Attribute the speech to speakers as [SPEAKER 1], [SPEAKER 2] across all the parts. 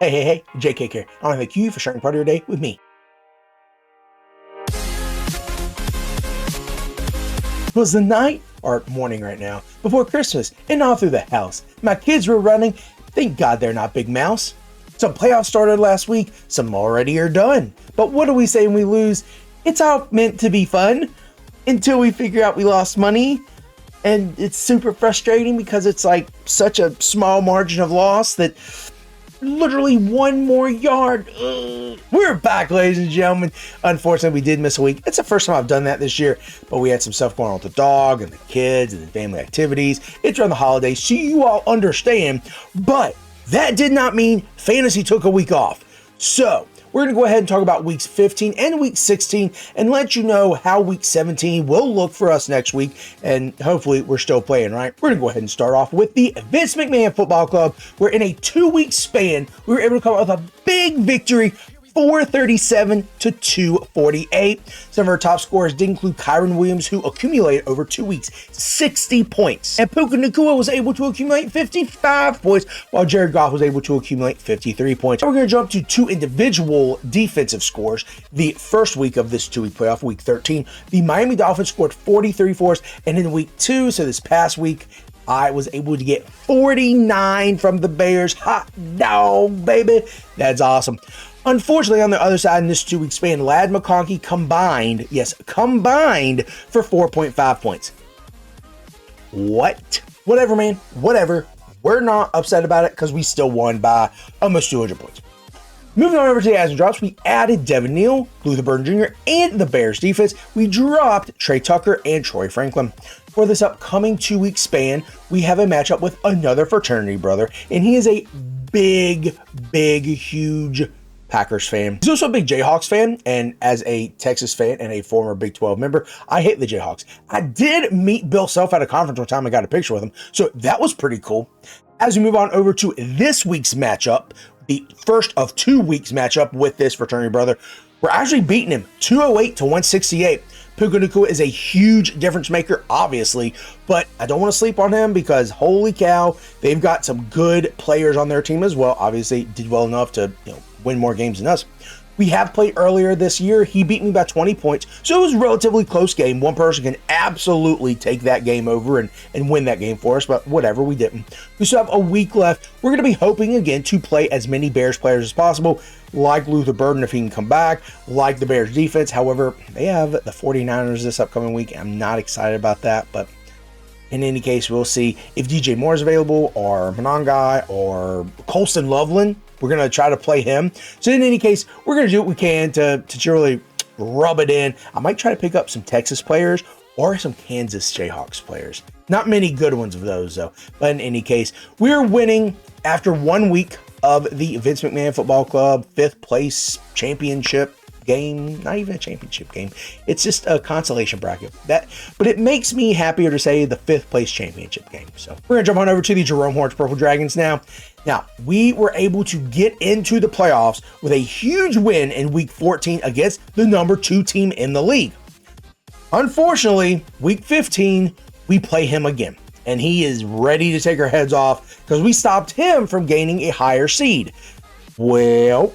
[SPEAKER 1] Hey, JK here. I want to thank you for sharing part of your day with me. It was the night, or morning right now, before Christmas, and all through the house. My kids were running. Thank God they're not Big Mouse. Some playoffs started last week, some already are done. But what do we say when we lose? It's all meant to be fun until we figure out we lost money. And it's super frustrating because it's like such a small margin of loss that literally one more yard. We're back, ladies and gentlemen. Unfortunately, we did miss a week. It's the first time I've done that this year, but we had some stuff going on with the dog and the kids and the family activities. It's around the holidays, so you all understand, but that did not mean fantasy took a week off. So we're going to go ahead and talk about weeks 15 and week 16 and let you know how week 17 will look for us next week. And hopefully we're still playing, right? We're going to go ahead and start off with the Vince McMahon Football Club, where in a 2-week span, we were able to come up with a big victory, 437 to 248. Some of our top scorers did include Kyron Williams, who accumulated over 2 weeks 60 points. And Puka Nacua was able to accumulate 55 points, while Jared Goff was able to accumulate 53 points. We're going to jump to 2 individual defensive scores. The first week of this 2-week playoff, week 13, the Miami Dolphins scored 43 for us, and in week 2, so this past week, I was able to get 49 from the Bears. Hot dog, baby. That's awesome. Unfortunately, on the other side in this 2-week span, Ladd McConkey combined for 4.5 points. What? Whatever, man. Whatever. We're not upset about it because we still won by almost 200 points. Moving on over to the adds and drops, we added Devin Neal, Luther Burden Jr., and the Bears defense. We dropped Trey Tucker and Troy Franklin. For this upcoming 2-week span, we have a matchup with another fraternity brother, and he is a big, huge Packers fan. He's also a big Jayhawks fan, and as a Texas fan and a former Big 12 member, I hate the Jayhawks. I did meet Bill Self at a conference one time. I got a picture with him, so that was pretty cool. As we move on over to this week's matchup, the first of 2 weeks matchup with this fraternity brother, we're actually beating him 208 to 168. Puka Nacua is a huge difference maker, obviously, but I don't want to sleep on him because holy cow, they've got some good players on their team as well. Obviously, did well enough to win more games than us. We have played earlier this year. He beat me by 20 points, so it was a relatively close game. One person can absolutely take that game over and win that game for us, but whatever, we didn't. We still have a week left. We're going to be hoping again to play as many Bears players as possible, like Luther Burden if he can come back, like the Bears defense. However, they have the 49ers this upcoming week. I'm not excited about that, but in any case, we'll see if DJ Moore is available or Monangai or Colston Loveland. We're going to try to play him. So in any case, we're going to do what we can to really rub it in. I might try to pick up some Texas players or some Kansas Jayhawks players. Not many good ones of those, though. But in any case, we're winning after 1 week of the Vince McMahon Football Club 5th place championship game. Not even a championship game. It's just a consolation bracket. But it makes me happier to say the 5th place championship game. So we're going to jump on over to the Jerome Horns Purple Dragons now. Now, we were able to get into the playoffs with a huge win in week 14 against the number 2 team in the league. Unfortunately, week 15, we play him again, and he is ready to take our heads off because we stopped him from gaining a higher seed. Well,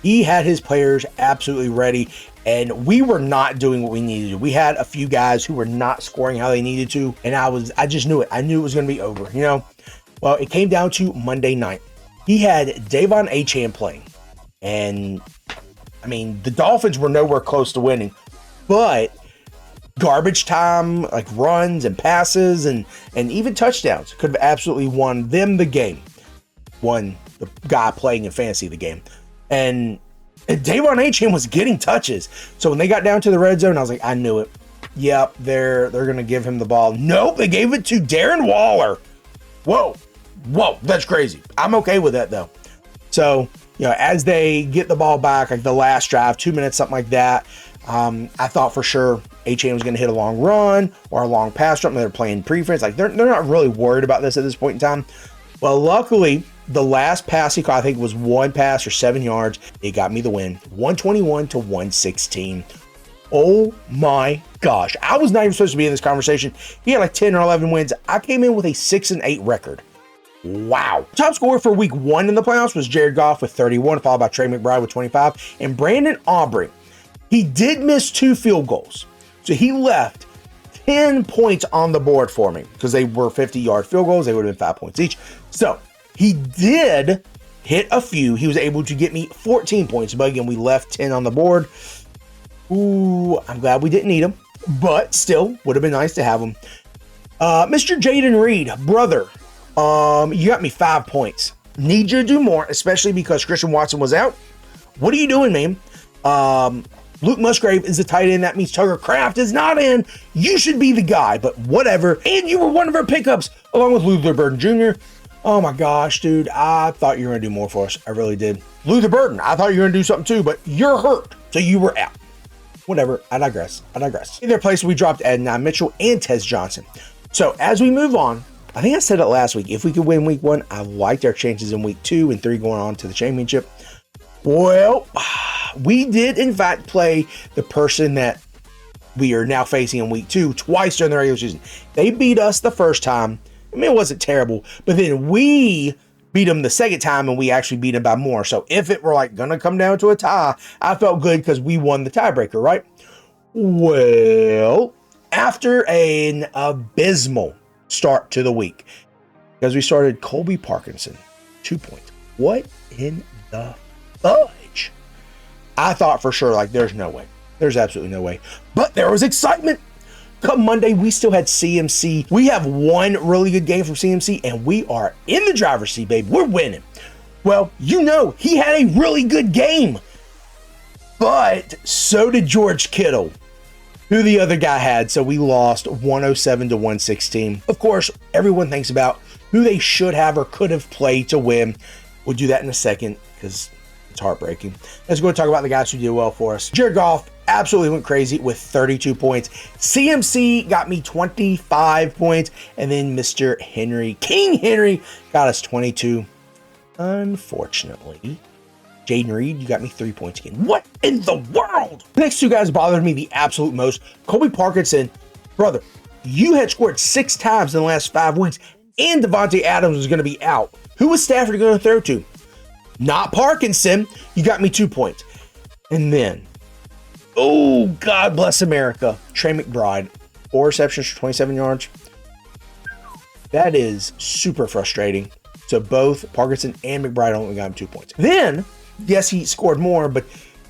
[SPEAKER 1] he had his players absolutely ready, and we were not doing what we needed to do. We had a few guys who were not scoring how they needed to, and I just knew it. I knew it was going to be over, Well, it came down to Monday night. He had Davon Achane playing. And, the Dolphins were nowhere close to winning. But garbage time, like runs and passes and even touchdowns could have absolutely won them the game. Won the guy playing in fantasy the game. And Davon Achane was getting touches. So when they got down to the red zone, I was like, I knew it. Yep, they're going to give him the ball. Nope, they gave it to Darren Waller. Whoa, that's crazy. I'm okay with that, though. So, as they get the ball back, like the last drive, 2 minutes, something like that, I thought for sure Achane was going to hit a long run or a long pass jump. They're playing prefense. Like, they're not really worried about this at this point in time. Well, luckily, the last pass he caught, I think it was one pass for 7 yards. It got me the win, 121 to 116. Oh my gosh. I was not even supposed to be in this conversation. He had like 10 or 11 wins. I came in with a 6-8 record. Wow. Top scorer for week 1 in the playoffs was Jared Goff with 31, followed by Trey McBride with 25, and Brandon Aubrey. He did miss 2 field goals, so he left 10 points on the board for me because they were 50-yard field goals. They would have been 5 points each. So he did hit a few. He was able to get me 14 points, but again, we left 10 on the board. Ooh, I'm glad we didn't need him, but still would have been nice to have him. Mr. Jaden Reed, brother, you got me 5 points. Need you to do more, especially because Christian Watson was out. What are you doing, man? Luke Musgrave is the tight end. That means Tucker Kraft is not in. You should be the guy, but whatever. And you were one of our pickups, along with Luther Burden Jr. Oh my gosh, dude. I thought you were going to do more for us. I really did. Luther Burden, I thought you were going to do something too, but you're hurt, so you were out. Whatever. I digress. In their place, we dropped Adonai Mitchell and Tez Johnson. So as we move on, I think I said it last week. If we could win week 1, I liked our chances in week 2 and 3 going on to the championship. Well, we did in fact play the person that we are now facing in week 2 twice during the regular season. They beat us the first time. I mean, it wasn't terrible, but then we beat them the second time and we actually beat them by more. So if it were like going to come down to a tie, I felt good because we won the tiebreaker, right? Well, after an abysmal start to the week, because we started Colby Parkinson, 2 points. What in the fudge? I thought for sure, like, there's no way. There's absolutely no way. But there was excitement. Come Monday, we still had CMC. We have one really good game from CMC, and we are in the driver's seat, babe. We're winning. Well, you know, he had a really good game. But so did George Kittle, who the other guy had. So we lost 107 to 116. Of course, everyone thinks about who they should have or could have played to win. We'll do that in a second because it's heartbreaking. Let's go talk about the guys who did well for us. Jared Goff absolutely went crazy with 32 points. CMC got me 25 points. And then Mr. Henry, King Henry, got us 22. Unfortunately, Jaden Reed, you got me 3 points again. What in the world? The next two guys bothered me the absolute most. Colby Parkinson, brother, you had scored 6 times in the last 5 weeks, and Devontae Adams was going to be out. Who was Stafford going to throw to? Not Parkinson. You got me 2 points. And then, oh, God bless America, Trey McBride, 4 receptions for 27 yards. That is super frustrating. So both Parkinson and McBride only got him 2 points. Then, yes, he scored more, but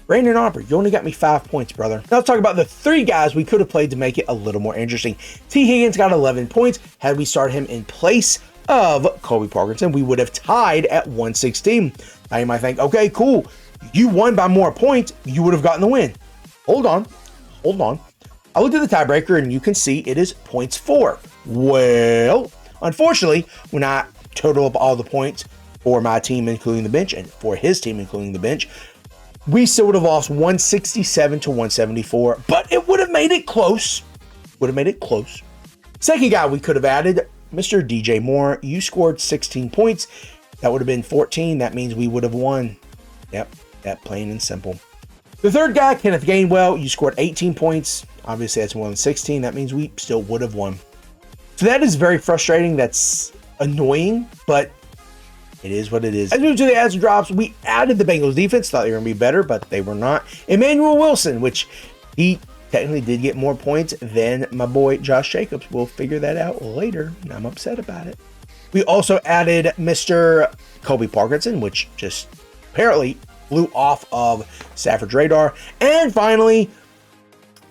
[SPEAKER 1] Brandon Aubrey, you only got me 5 points, brother. Now let's talk about the 3 guys we could have played to make it a little more interesting. T. Higgins got 11 points. Had we started him in place of Colby Parkinson, we would have tied at 116. Now you might think, okay, cool. You won by more points. You would have gotten the win. Hold on. I looked at the tiebreaker and you can see it is points 4. Well, unfortunately, when I total up all the points for my team, including the bench, and for his team, including the bench, we still would have lost 167 to 174, but it would have made it close. Second guy we could have added, Mr. DJ Moore. You scored 16 points. That would have been 14. That means we would have won. Yep, that plain and simple. The third guy, Kenneth Gainwell, you scored 18 points. Obviously, that's more than 16. That means we still would have won. So that is very frustrating. That's annoying, but it is what it is. As we move to the adds and drops, we added the Bengals defense. Thought they were going to be better, but they were not. Emmanuel Wilson, which he technically did get more points than my boy Josh Jacobs. We'll figure that out later, and I'm upset about it. We also added Mr. Colby Parkinson, which just apparently flew off of Stafford's radar. And finally,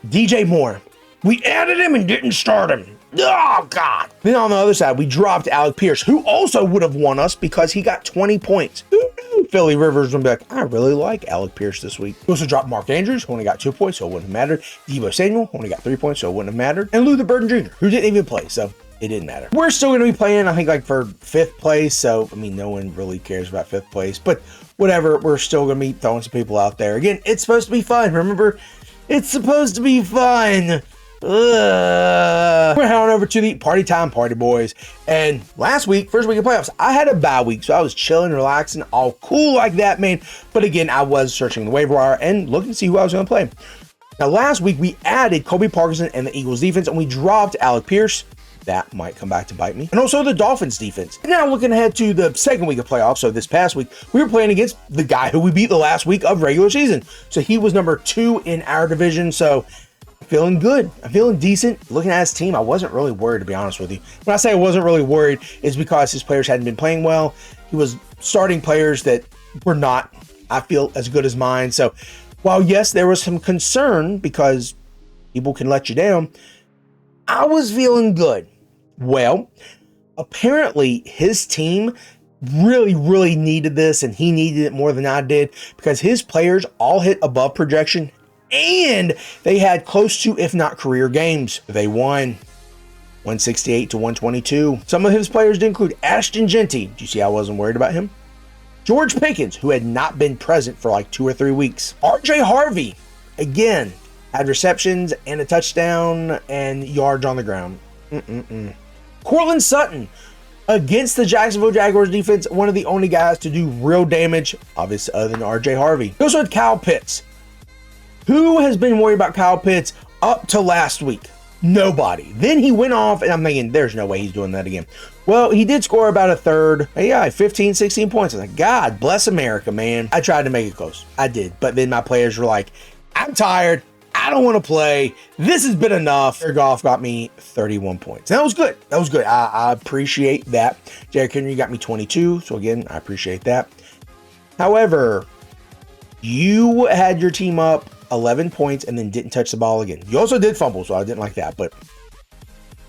[SPEAKER 1] DJ Moore. We added him and didn't start him. Oh, God. Then on the other side, we dropped Alec Pierce, who also would have won us because he got 20 points. Who knew Philly Rivers would be like, I really like Alec Pierce this week. We also dropped Mark Andrews, who only got 2 points, so it wouldn't have mattered. Deebo Samuel, who only got 3 points, so it wouldn't have mattered. And Luther Burden Jr., who didn't even play, so it didn't matter. We're still going to be playing, I think, like for 5th place, so, I mean, no one really cares about 5th place, but whatever, we're still going to be throwing some people out there. Again, it's supposed to be fun. Remember, it's supposed to be fun. We're heading on over to the party time, party boys. And last week, first week of playoffs, I had a bye week, so I was chilling, relaxing, all cool like that, man. But again, I was searching the waiver wire and looking to see who I was going to play. Now, last week, we added Colby Parkinson and the Eagles defense, and we dropped Alec Pierce. that might come back to bite me. And also the Dolphins defense. And now looking ahead to the second week of playoffs, so this past week, we were playing against the guy who we beat the last week of regular season. So he was number 2 in our division. So I'm feeling good. I'm feeling decent. Looking at his team, I wasn't really worried, to be honest with you. When I say I wasn't really worried, it's because his players hadn't been playing well. He was starting players that were not, I feel, as good as mine. So while yes, there was some concern because people can let you down, I was feeling good. Well, apparently his team really needed this, and he needed it more than I did because his players all hit above projection and they had close to, if not career games. They won 168 to 122. Some of his players did include Ashton Genty. Do you see I wasn't worried about him? George Pickens, who had not been present for like 2 or 3 weeks. RJ Harvey, again, had receptions and a touchdown and yards on the ground. Cortland Sutton, against the Jacksonville Jaguars defense, one of the only guys to do real damage, obviously, other than RJ Harvey. He also had Kyle Pitts. Who has been worried about Kyle Pitts up to last week? Nobody. Then he went off, and I'm thinking, there's no way he's doing that again. Well, he did score about a third. Yeah, 15, 16 points. I was like, God bless America, man. I tried to make it close. I did. But then my players were like, I'm tired. I don't want to play. This has been enough. Jared Goff got me 31 points. And that was good. That was good. I appreciate that. Derrick Henry got me 22. So again, I appreciate that. However, you had your team up 11 points and then didn't touch the ball again. You also did fumble, so I didn't like that, but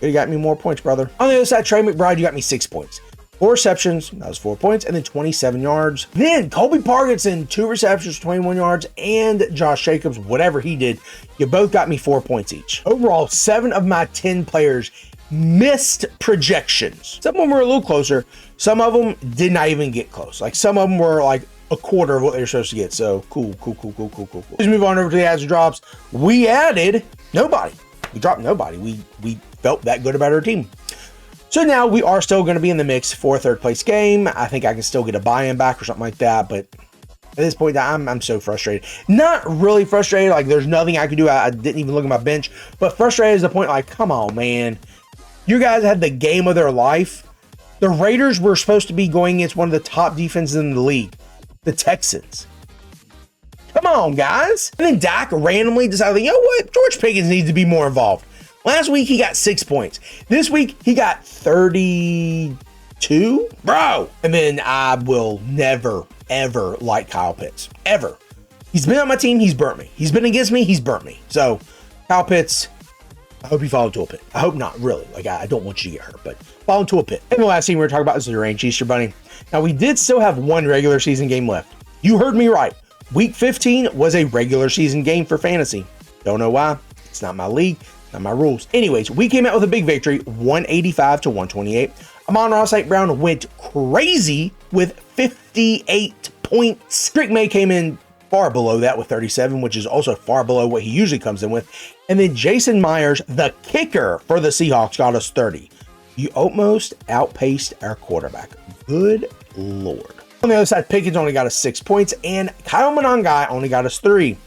[SPEAKER 1] you got me more points, brother. On the other side, Trey McBride, you got me 6 points. 4 receptions, that was 4 points, and then 27 yards. Then Colby Parkinson, 2 receptions, 21 yards, and Josh Jacobs, whatever he did, you both got me 4 points each. Overall, 7 of my 10 players missed projections. Some of them were a little closer. Some of them did not even get close. Like some of them were like a quarter of what they're supposed to get. So cool. Let's move on over to the adds and drops. We added nobody. We dropped nobody. We felt that good about our team. So now we are still going to be in the mix for a 3rd place game. I think I can still get a buy-in back or something like that. But at this point, I'm so frustrated. Not really frustrated. Like there's nothing I could do. I didn't even look at my bench. But frustrated is the point like, come on, man. You guys had the game of their life. The Raiders were supposed to be going against one of the top defenses in the league. The Texans. Come on, guys. And then Dak randomly decided, you know what? George Pickens needs to be more involved. Last week, he got 6 points. This week, he got 32? Bro! And then I will never, ever like Kyle Pitts. Ever. He's been on my team. He's burnt me. He's been against me. He's burnt me. So, Kyle Pitts, I hope you fall into a pit. I hope not, really. Like, I don't want you to get hurt, but fall into a pit. And the last thing we're talking about is the Range Easter Bunny. Now, we did still have 1 regular season game left. You heard me right. Week 15 was a regular season game for fantasy. Don't know why. It's not my league. Not my rules. Anyways, we came out with a big victory, 185 to 128. Amon-Ra St. Brown went crazy with 58 points. Drake May came in far below that with 37, which is also far below what he usually comes in with. And then Jason Myers, the kicker for the Seahawks, got us 30. You almost outpaced our quarterback. Good Lord. On the other side, Pickens only got us 6 points, and Kyle Monangai only got us 3.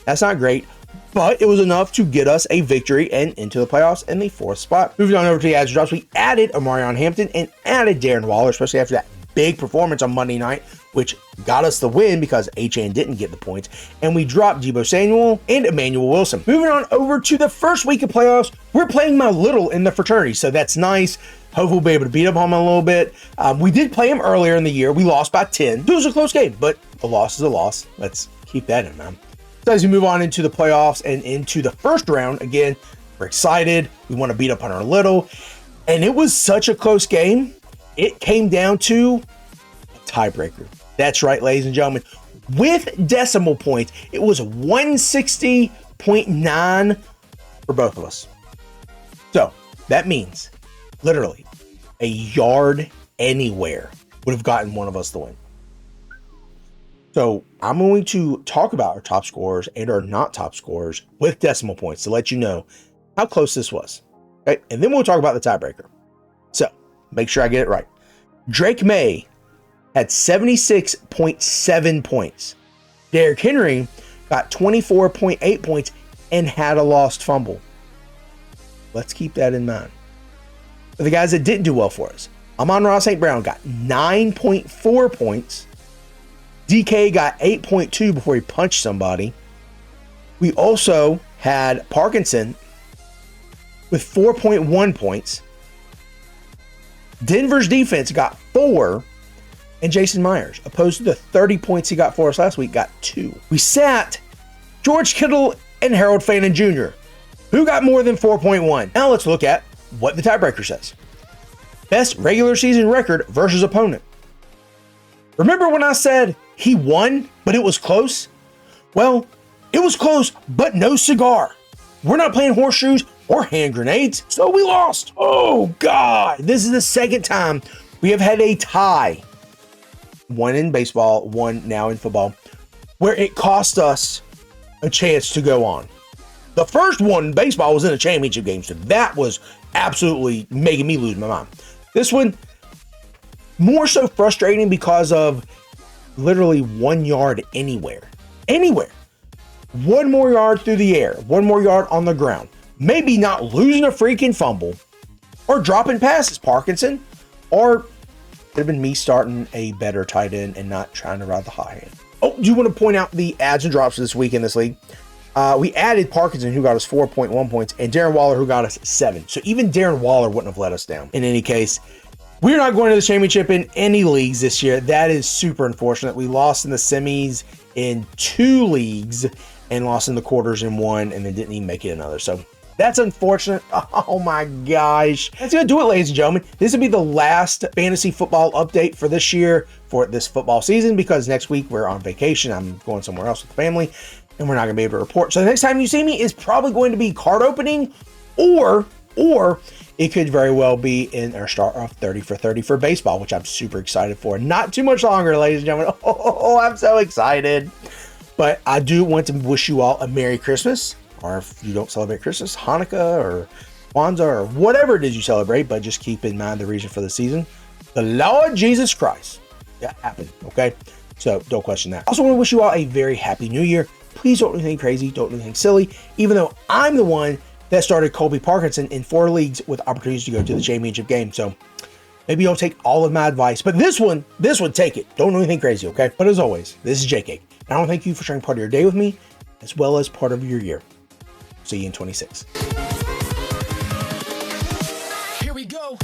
[SPEAKER 1] That's not great, but it was enough to get us a victory and into the playoffs in the 4th spot. Moving on over to the adds and drops, we added Omarion Hampton and added Darren Waller, especially after that big performance on Monday night, which got us the win because Achane didn't get the points. And we dropped Deebo Samuel and Emmanuel Wilson. Moving on over to the first week of playoffs, we're playing my little in the fraternity, so that's nice. Hopefully we'll be able to beat up on him a little bit. We did play him earlier in the year. We lost by 10. It was a close game, but a loss is a loss. Let's keep that in mind. So as we move on into the playoffs and into the first round, again, we're excited. We want to beat up on our little. And it was such a close game. It came down to a tiebreaker. That's right, ladies and gentlemen. With decimal points, it was 160.9 for both of us. So that means literally a yard anywhere would have gotten one of us the win. So I'm going to talk about our top scorers and our not top scorers with decimal points to let you know how close this was. Okay, and then we'll talk about the tiebreaker. So make sure I get it right. Drake May had 76.7 points. Derrick Henry got 24.8 points and had a lost fumble. Let's keep that in mind. are the guys that didn't do well for us. Amon-Ra St. Brown got 9.4 points. DK got 8.2 before he punched somebody. We also had Parkinson with 4.1 points. Denver's defense got 4. And Jason Myers, opposed to the 30 points he got for us last week, got 2. We sat George Kittle and Harold Fannin Jr., who got more than 4.1. Now let's look at what the tiebreaker says. Best regular season record versus opponent. Remember when I said he won, but it was close? Well, it was close, but no cigar. We're not playing horseshoes or hand grenades, so we lost. Oh, God. This is the second time we have had a tie. One in baseball, one now in football, where it cost us a chance to go on. The first one in baseball was in a championship game, so that was absolutely making me lose my mind. This one, more so frustrating because of literally 1 yard anywhere. Anywhere. 1 more yard through the air, 1 more yard on the ground. Maybe not losing a freaking fumble or dropping passes, Parkinson, or it would have been me starting a better tight end and not trying to ride the hot hand. Oh, do you want to point out the adds and drops this week in this league? We added Parkinson, who got us 4.1 points, and Darren Waller, who got us 7. So even Darren Waller wouldn't have let us down. In any case, we're not going to the championship in any leagues this year. That is super unfortunate. We lost in the semis in 2 leagues and lost in the quarters in 1 and then didn't even make it another. So that's unfortunate. Oh my gosh. That's going to do it, ladies and gentlemen. This will be the last fantasy football update for this year, for this football season, because next week we're on vacation. I'm going somewhere else with the family, and we're not going to be able to report. So the next time you see me is probably going to be card opening, or it could very well be in our start off 30 for 30 for baseball, which I'm super excited for. Not too much longer, ladies and gentlemen. Oh, I'm so excited. But I do want to wish you all a Merry Christmas, or if you don't celebrate Christmas, Hanukkah or Kwanzaa or whatever it is you celebrate, but just keep in mind the reason for the season. The Lord Jesus Christ. That happened, okay? So don't question that. Also want to wish you all a very happy new year. Please don't do anything crazy, don't do anything silly, even though I'm the one that started Colby Parkinson in 4 leagues with opportunities to go to the championship game. So maybe you'll take all of my advice, but this one, take it. Don't do anything crazy, okay? But as always, this is JK. And I want to thank you for sharing part of your day with me, as well as part of your year. See you in 26.
[SPEAKER 2] Here we go.